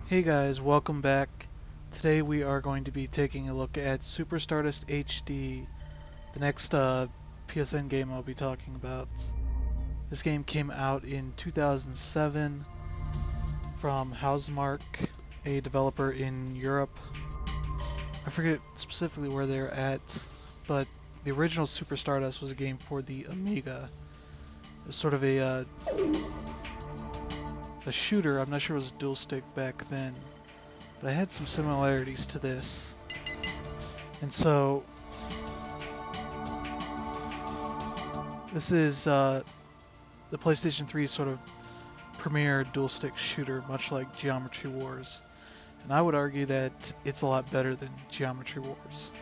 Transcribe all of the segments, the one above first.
Hey guys, welcome back. Today we are going to be taking a look at Super Stardust HD, the next PSN game I'll be talking about. This game came out in 2007 from Housemark, a developer in Europe. I forget specifically where they're at, but the original Super Stardust was a game for the Amiga. It was sort of a shooter. I'm not sure it was dual stick back then, but I had some similarities to this. And so this is the PlayStation 3 sort of premier dual stick shooter, much like Geometry Wars. And I would argue that it's a lot better than Geometry Wars.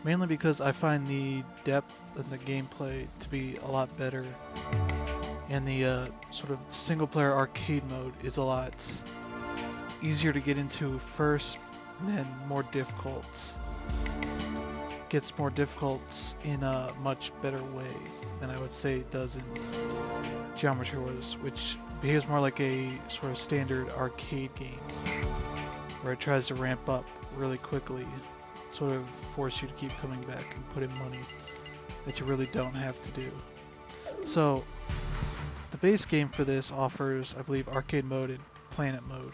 Mainly because I find the depth and the gameplay to be a lot better. And the sort of single-player arcade mode is a lot easier to get into first, and then more difficult. Gets more difficult in a much better way than I would say it does in Geometry Wars, which behaves more like a sort of standard arcade game, where it tries to ramp up really quickly, sort of force you to keep coming back and put in money that you really don't have to do. So, the base game for this offers, I believe, arcade mode and planet mode.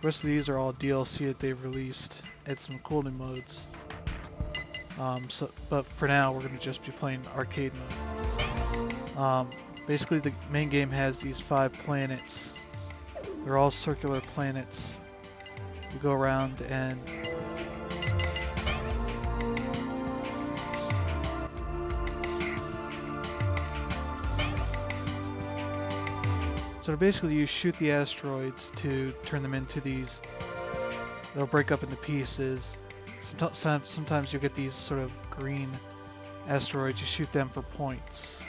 The rest of these are all DLC that they've released at some cool new modes. But for now, we're going to just be playing arcade mode. Basically, the main game has these 5 planets. They're all circular planets. You go around and so basically you shoot the asteroids to turn them into these, they'll break up into pieces. Sometimes you'll get these sort of green asteroids, you shoot them for points.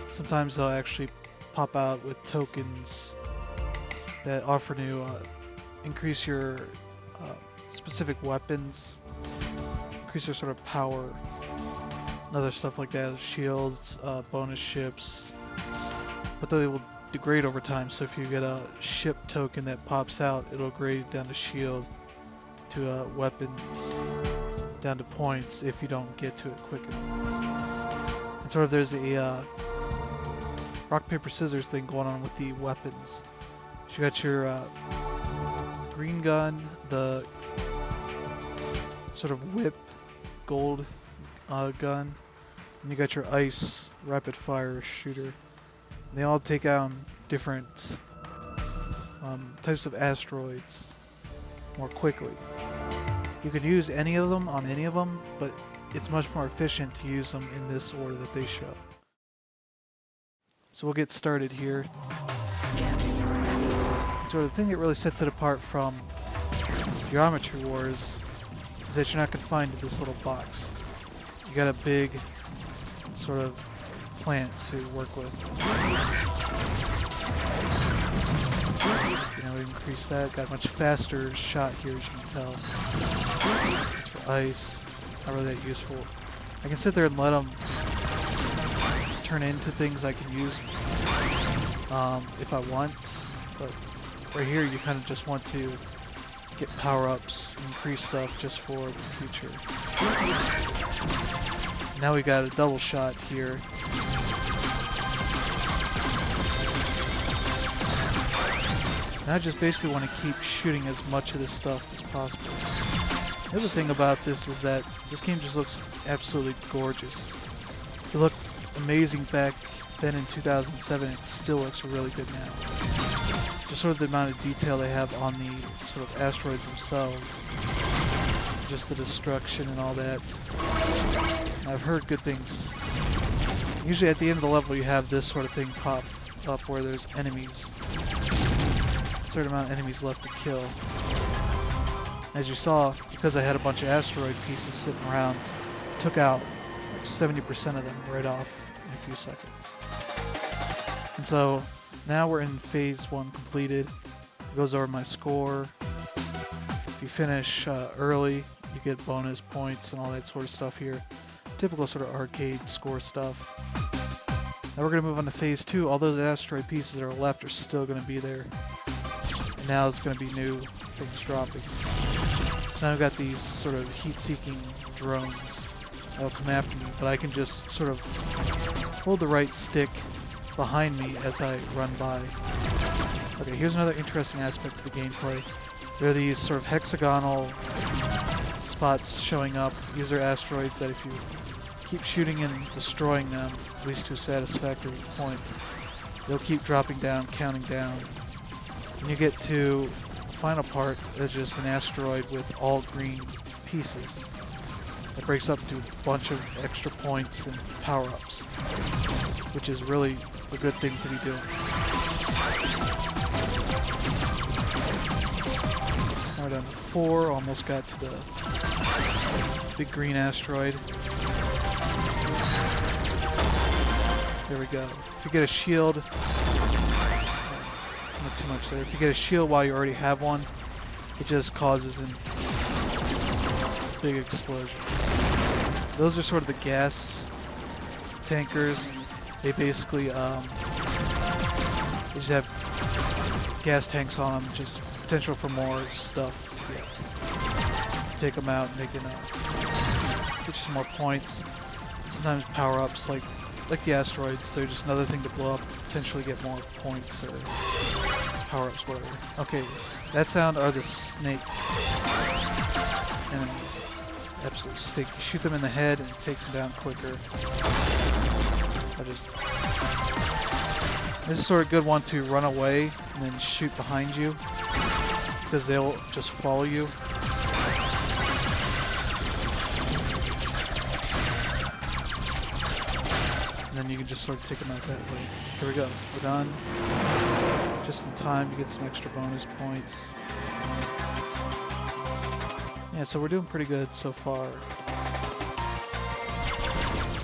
Sometimes they'll actually pop out with tokens that offer to increase your specific weapons, increase their sort of power, and other stuff like that, shields, bonus ships, but they will degrade over time. So if you get a ship token that pops out, it'll grade down to shield, to a weapon, down to points if you don't get to it quick enough. And sort of there's a rock paper scissors thing going on with the weapons. So you got your green gun, the sort of whip gold gun, and you got your ice rapid fire shooter. They all take out different types of asteroids more quickly. You can use any of them on any of them, but it's much more efficient to use them in this order that they show. So we'll get started here. So the thing that really sets it apart from Geometry Wars is that you're not confined to this little box. You got a big sort of plant to work with. You know, increase that. Got a much faster shot here, as you can tell. It's for ice. Not really that useful. I can sit there and let them turn into things I can use if I want, but right here you kind of just want to get power-ups, increase stuff just for the future. Now we got a double shot here. Now I just basically want to keep shooting as much of this stuff as possible. The other thing about this is that this game just looks absolutely gorgeous. It looked amazing back then in 2007, it still looks really good now. Just sort of the amount of detail they have on the sort of asteroids themselves. Just the destruction and all that. And I've heard good things. Usually at the end of the level you have this sort of thing pop up where there's enemies. A certain amount of enemies left to kill. As you saw, because I had a bunch of asteroid pieces sitting around, took out like 70% of them right off in a few seconds. And so now we're in phase 1 completed. It goes over my score. If you finish early, you get bonus points and all that sort of stuff here. Typical sort of arcade score stuff. Now we're going to move on to phase 2. All those asteroid pieces that are left are still going to be there. And now it's going to be new things dropping. So now I've got these sort of heat-seeking drones that'll come after me, but I can just sort of hold the right stick behind me as I run by. Okay, here's another interesting aspect of the gameplay. There are these sort of hexagonal spots showing up. These are asteroids that if you keep shooting and destroying them, at least to a satisfactory point, they'll keep dropping down, counting down. When you get to the final part, there's just an asteroid with all green pieces. It breaks up into a bunch of extra points and power-ups, which is really a good thing to be doing. Now we're down to 4, almost got to the big green asteroid. There we go. If you get a shield, not too much there. If you get a shield while you already have one, it just causes a big explosion. Those are sort of the gas tankers. They basically they just have gas tanks on them, just potential for more stuff to get. Take them out and they can get you some more points. Sometimes power-ups like the asteroids, they're just another thing to blow up, potentially get more points or power-ups, whatever. Okay, that sound are the snake enemies. Absolutely stink. You shoot them in the head and it takes them down quicker. This is sort of a good one to run away and then shoot behind you, because they'll just follow you. And then you can just sort of take them out that way. Here we go. We're done. Just in time to get some extra bonus points. Yeah, so we're doing pretty good so far.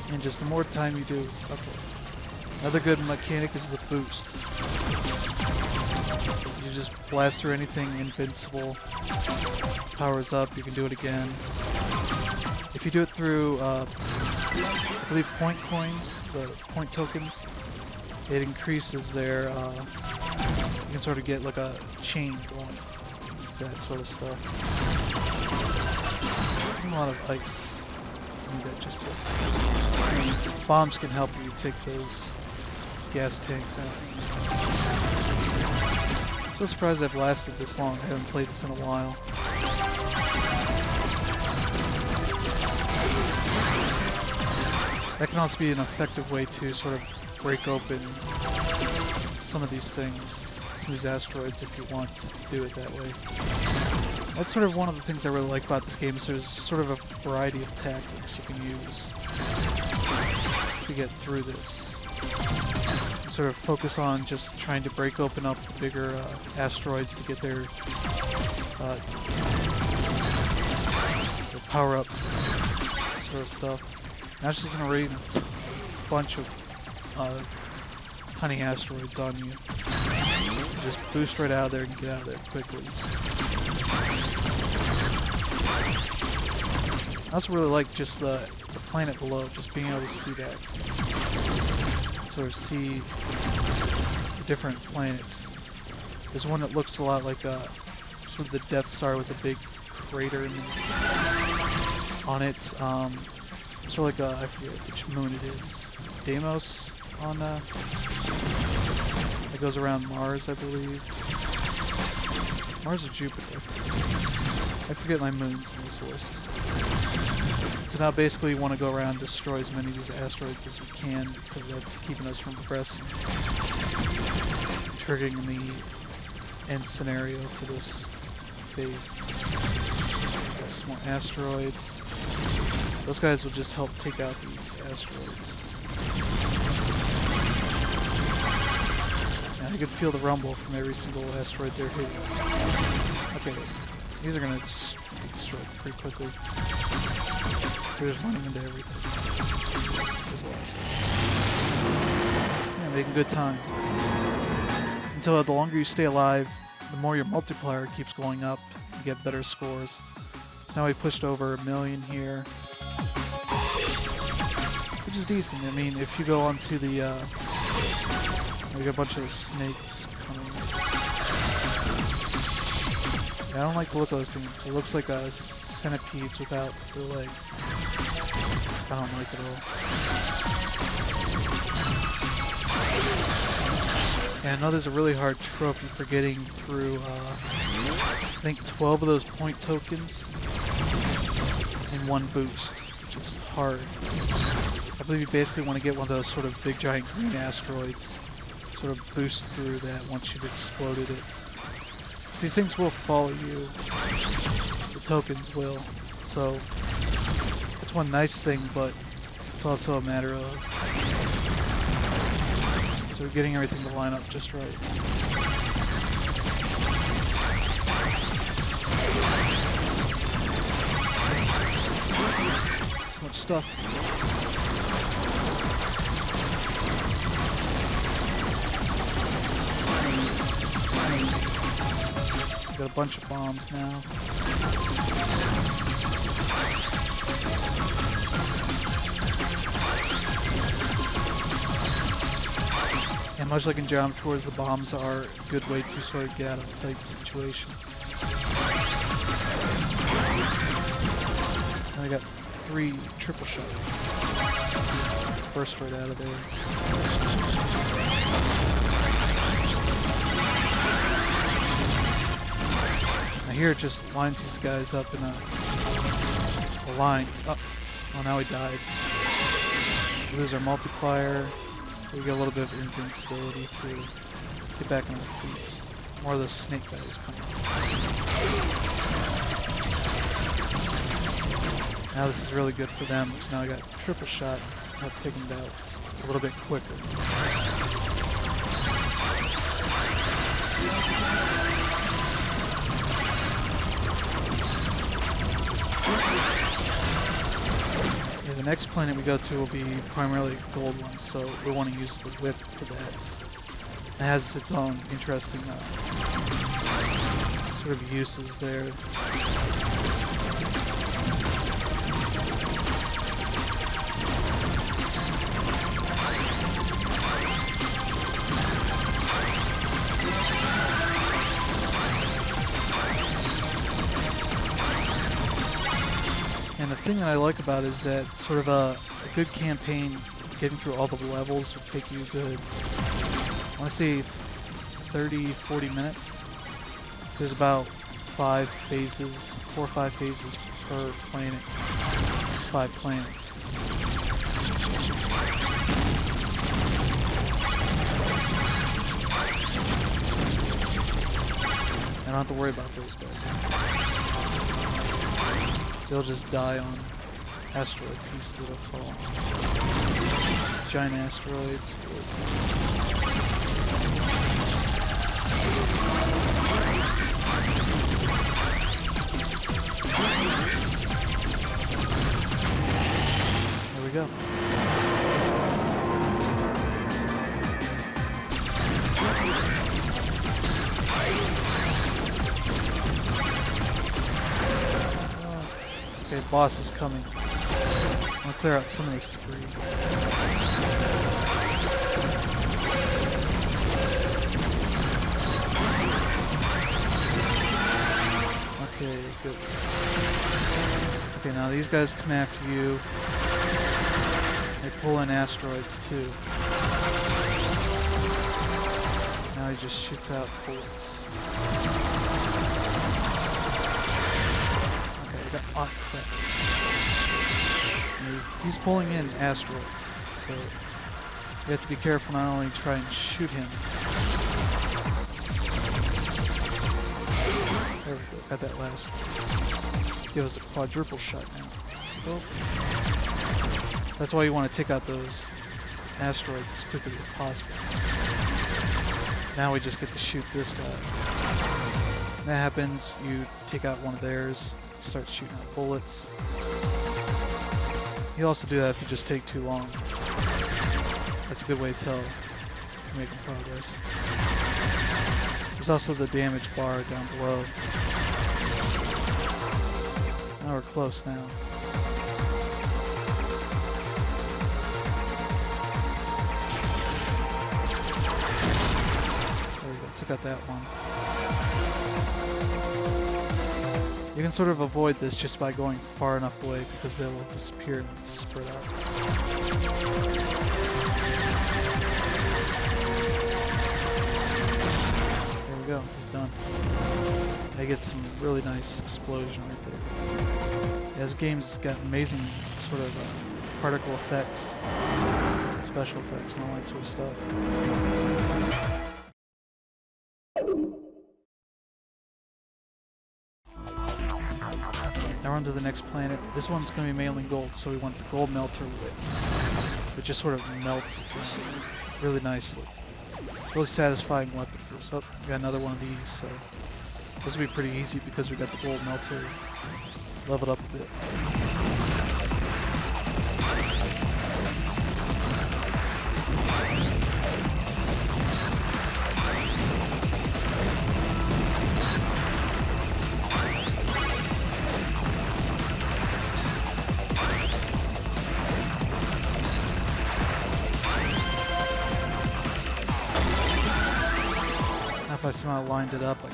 And just the more time you do... Okay. Another good mechanic is the boost. You just blast through anything invincible. Powers up, you can do it again. If you do it through, I believe point coins, the point tokens, it increases their, you can sort of get like a chain going. That sort of stuff. A lot of ice. I need that just yet. Bombs can help you take those gas tanks out. So surprised I've lasted this long. I haven't played this in a while. That can also be an effective way to sort of break open some of these things, some of these asteroids, if you want to do it that way. That's sort of one of the things I really like about this game, is there's sort of a variety of tactics you can use to get through this. You sort of focus on just trying to break open up the bigger asteroids to get their power-up sort of stuff. Now it's just going to rain a bunch of tiny asteroids on you. Just boost right out of there and get out of there quickly. I also really like just the planet below, just being able to see that. Sort of see the different planets. There's one that looks a lot like sort of the Death Star with a big crater on it. Sort of like I forget which moon it is. Deimos on that goes around Mars, I believe. Mars or Jupiter. I forget my moons in the solar system. So now basically we want to go around and destroy as many of these asteroids as we can, because that's keeping us from progressing. Triggering the end scenario for this phase. Got some more asteroids. Those guys will just help take out these asteroids. And I can feel the rumble from every single asteroid they're hitting. Okay, these are going to get destroyed pretty quickly. They're just running into everything. There's the last one. Yeah, making good time. Until the longer you stay alive, the more your multiplier keeps going up, you get better scores. So now we pushed over 1 million here. Which is decent. I mean, if you go onto the, we got a bunch of snakes coming. Yeah, I don't like the look of those things because it looks like centipedes without their legs. I don't like it at all. And I know there's a really hard trophy for getting through, I think 12 of those point tokens in one boost, which is hard. I believe you basically want to get one of those sort of big giant green asteroids, sort of boost through that once you've exploded it. Because these things will follow you. The tokens will. So it's one nice thing, but it's also a matter of sort of getting everything to line up just right. So much stuff. Got a bunch of bombs now. And much like in Geometry Wars, the bombs are a good way to sort of get out of tight situations. And I got 3 triple shot. Burst right out of there. Now here it just lines these guys up in a line. Oh, now he died. We lose our multiplier. We get a little bit of invincibility to get back on our feet. More of those snake guys coming. Now this is really good for them because now I got triple shot. I have to take them out a little bit quicker. Yeah, the next planet we go to will be primarily a gold one, so we want to use the whip for that. It has its own interesting sort of uses there. And the thing that I like about it is that sort of a good campaign, getting through all the levels will take you a good, I want to say 30, 40 minutes. So there's about 4 or 5 phases per planet. 5 planets. I don't have to worry about those guys. They'll just die on asteroid pieces that'll fall. Giant asteroids. There we go. Okay, boss is coming. I'm gonna clear out some of this debris. Okay, good. Okay, now these guys come after you. They pull in asteroids too. Now he just shoots out bullets. Oh, crap. He's pulling in asteroids, so you have to be careful not only try and shoot him. There we go, got that last one. Give us a quadruple shot now. Oh. That's why you want to take out those asteroids as quickly as possible. Now we just get to shoot this guy. When that happens, you take out one of theirs, start shooting out bullets. You also do that if you just take too long. That's a good way to tell you're making progress. There's also the damage bar down below. Now we're close now. took out that one. You can sort of avoid this just by going far enough away because they will disappear and spread out. There we go, he's done. I get some really nice explosion right there. Yeah, this game's got amazing sort of particle effects, special effects, and all that sort of stuff. Now we're on to the next planet. This one's going to be mainly gold, so we want the gold melter whip. It just sort of melts it down really nicely. Really satisfying weapon for this. Oh, we got another one of these, so this will be pretty easy because we got the gold melter leveled up a bit. If I somehow lined it up like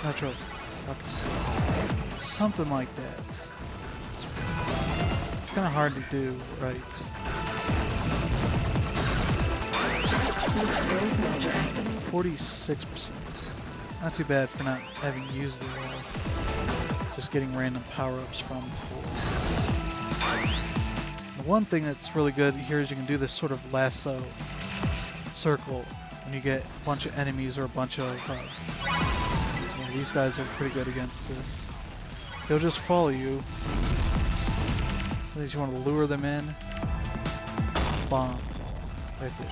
not sure. Okay. Something like that. It's kind of hard to do, right? 46%. Not too bad for not having used it at all. Just getting random power-ups from before. One thing that's really good here is you can do this sort of lasso circle when you get a bunch of enemies or a bunch of yeah, these guys are pretty good against this. So they'll just follow you. You want to lure them in. Bomb. Right there.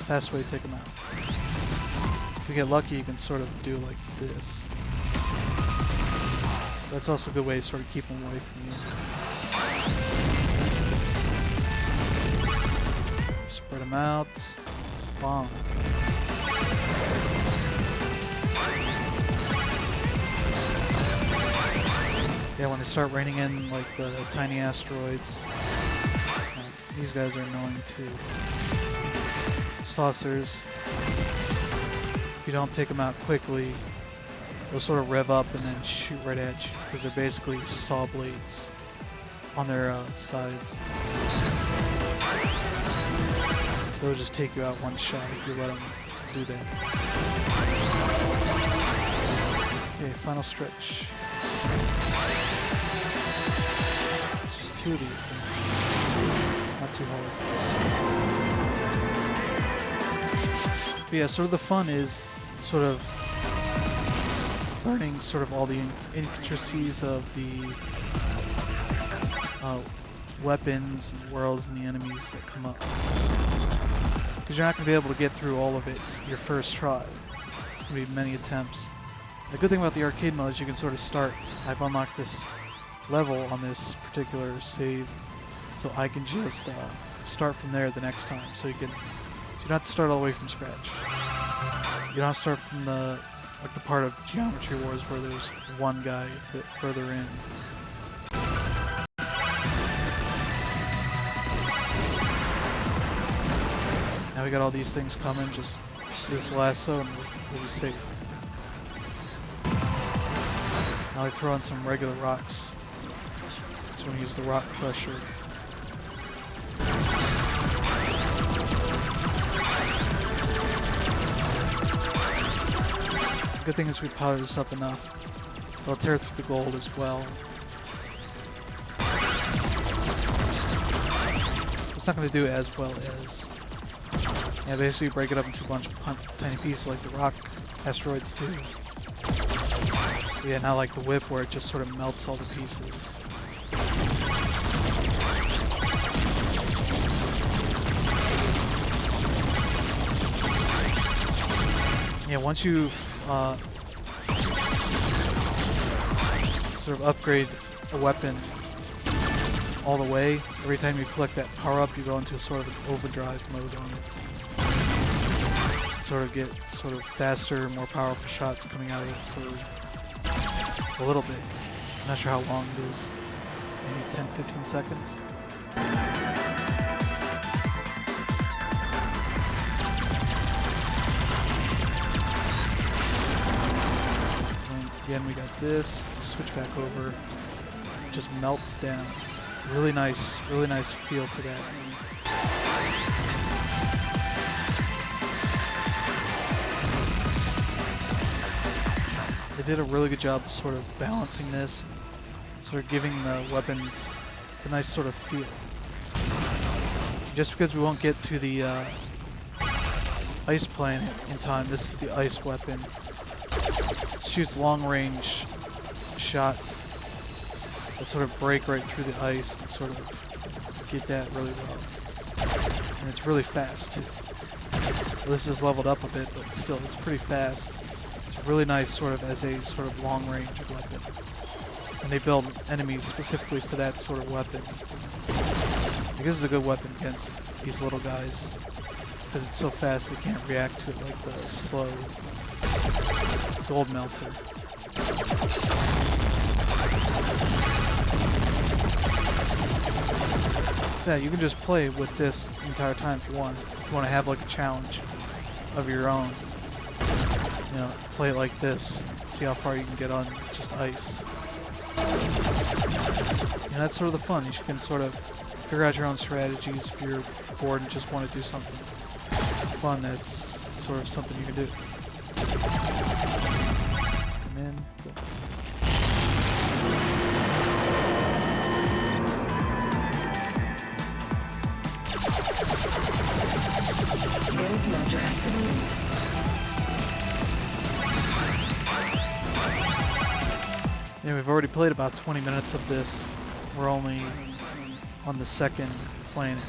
Fast way to take them out. If you get lucky, you can sort of do like this. That's also a good way to sort of keep them away from you. Spread them out. Bomb. Yeah, when they start raining in like the tiny asteroids, these guys are annoying too. Saucers. If you don't take them out quickly, they'll sort of rev up and then shoot right at you because they're basically saw blades on their sides. They'll just take you out one shot if you let them do that. Okay, final stretch. Just two of these things. Not too hard. But yeah, sort of the fun is sort of learning sort of all the intricacies of the weapons and worlds and the enemies that come up. Because you're not going to be able to get through all of it your first try. It's going to be many attempts. The good thing about the arcade mode is you can sort of start. I've unlocked this level on this particular save, so I can just start from there the next time. So you don't have to start all the way from scratch. You don't have to start from the part of Geometry Wars where there's one guy a bit further in. Now we got all these things coming, just this lasso and we'll be safe. Now I throw on some regular rocks. So when you use the rock crusher. The good thing is we powered this up enough. They'll tear through the gold as well. It's not going to do as well as... Yeah, basically break it up into a bunch of tiny pieces like the rock asteroids do. Yeah, not like the whip where it just sort of melts all the pieces. Yeah, once you sort of upgrade a weapon all the way, every time you collect that power up, you go into sort of an overdrive mode on it. Sort of get sort of faster, more powerful shots coming out of it for a little bit. I'm not sure how long it is. Maybe 10-15 seconds. Again, we got this. Switch back over. It just melts down. Really nice feel to that. They did a really good job of sort of balancing this, sort of giving the weapons the nice sort of feel. Just because we won't get to the ice planet in time, this is the ice weapon. It shoots long-range shots that sort of break right through the ice and sort of get that really well. And it's really fast too. Well, this is leveled up a bit, but still, it's pretty fast. It's really nice sort of as a sort of long-range weapon. And they build enemies specifically for that sort of weapon. This is a good weapon against these little guys. Because it's so fast they can't react to it like the slow gold melter. So yeah, you can just play with this the entire time if you want. If you want to have like a challenge of your own. You know, play it like this. See how far you can get on just ice. And that's sort of the fun. You can sort of figure out your own strategies if you're bored and just want to do something fun. That's sort of something you can do. Come in. Cool. Yeah, we've already played about 20 minutes of this. We're only on the second planet.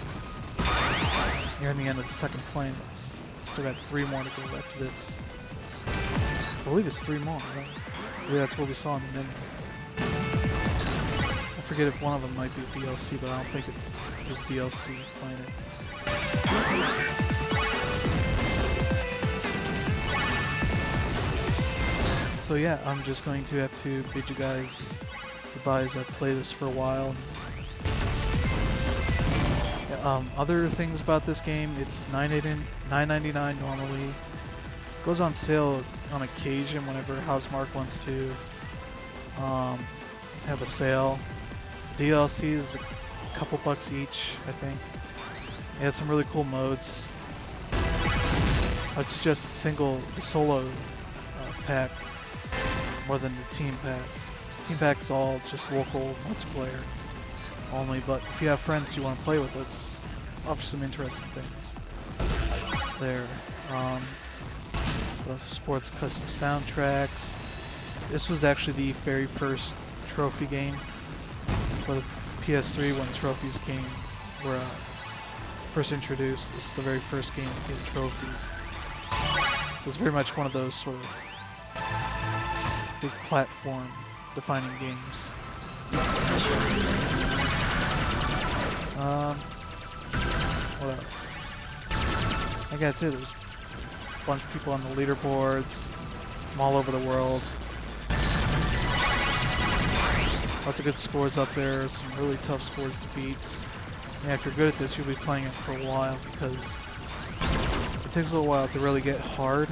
Nearing the end of the second planet. Still got 3 more to go after this. I believe it's 3 more, right? I believe that's what we saw in the menu. I forget if one of them might be DLC, but I don't think it was DLC planet. So yeah, I'm just going to have to bid you guys goodbye as I play this for a while. Other things about this game, it's $9.99 normally. Goes on sale on occasion whenever Housemarque wants to have a sale. DLC is a couple bucks each, I think. It had some really cool modes. I'd suggest the solo pack more than the team pack. This team pack is all just local multiplayer only, but if you have friends you want to play with, let's offer some interesting things there. What else? Sports custom soundtracks. This was actually the very first trophy game for the PS3 when trophies were first introduced. This is the very first game to get trophies. It was very much one of those sort of big platform defining games. What else? I gotta say, there's a bunch of people on the leaderboards from all over the world. Lots of good scores up there, some really tough scores to beat. Yeah, if you're good at this, you'll be playing it for a while because it takes a little while to really get hard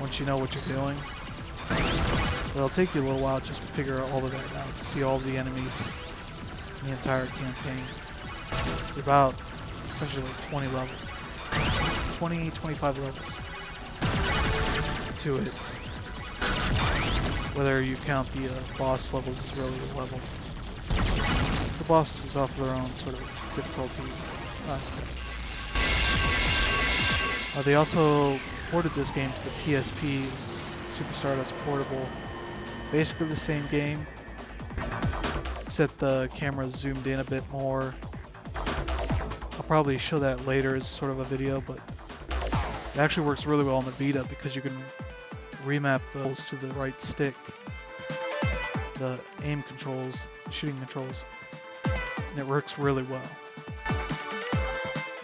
once you know what you're doing. But it'll take you a little while just to figure all of that out, see all of the enemies in the entire campaign. It's about essentially like 25 levels to it. Whether you count the boss levels is really the level. The bosses offer their own sort of difficulties. They also ported this game to the PSP's Super Stardust Portable. Basically the same game, except the camera zoomed in a bit more. I'll probably show that later as sort of a video, but it actually works really well on the Vita because you can remap those to the right stick, the aim controls, shooting controls, and it works really well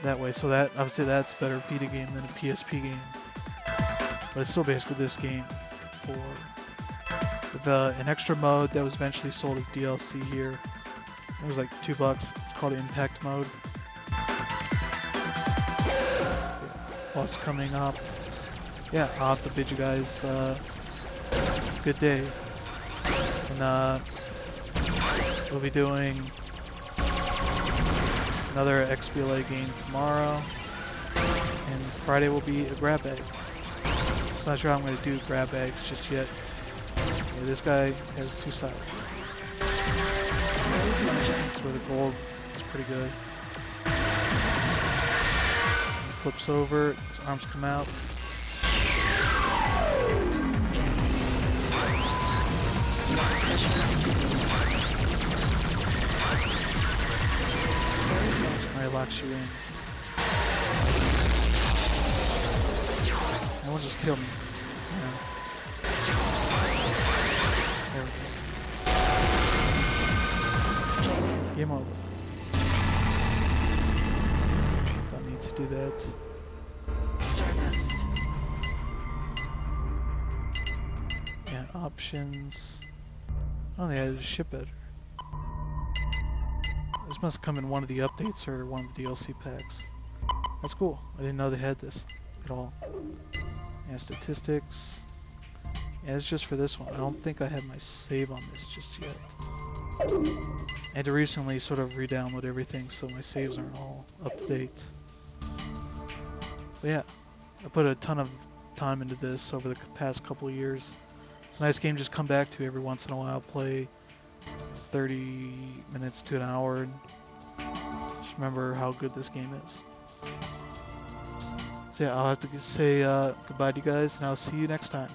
that way. So that obviously that's a better Vita game than a PSP game, but it's still basically this game with an extra mode that was eventually sold as DLC here. It was like $2. It's called Impact Mode. Boss coming up. Yeah, I'll have to bid you guys good day. And we'll be doing another XBLA game tomorrow, and Friday will be a grab bag. So not sure how I'm going to do grab bags just yet. Yeah, this guy has two sides. That's where the gold is pretty good. He flips over, his arms come out. Alright, locks you in. That one just killed me. Yeah. There we go. Game over. Don't need to do that. Stardust. Yeah, options. Oh, they added a ship editor. This must come in one of the updates or one of the DLC packs. That's cool. I didn't know they had this at all. Yeah, statistics. Yeah, it's just for this one. I don't think I have my save on this just yet. I had to recently sort of re-download everything so my saves aren't all up to date. But yeah, I put a ton of time into this over the past couple of years. It's a nice game to just come back to every once in a while, play 30 minutes to an hour, and just remember how good this game is. So yeah, I'll have to say goodbye to you guys, and I'll see you next time.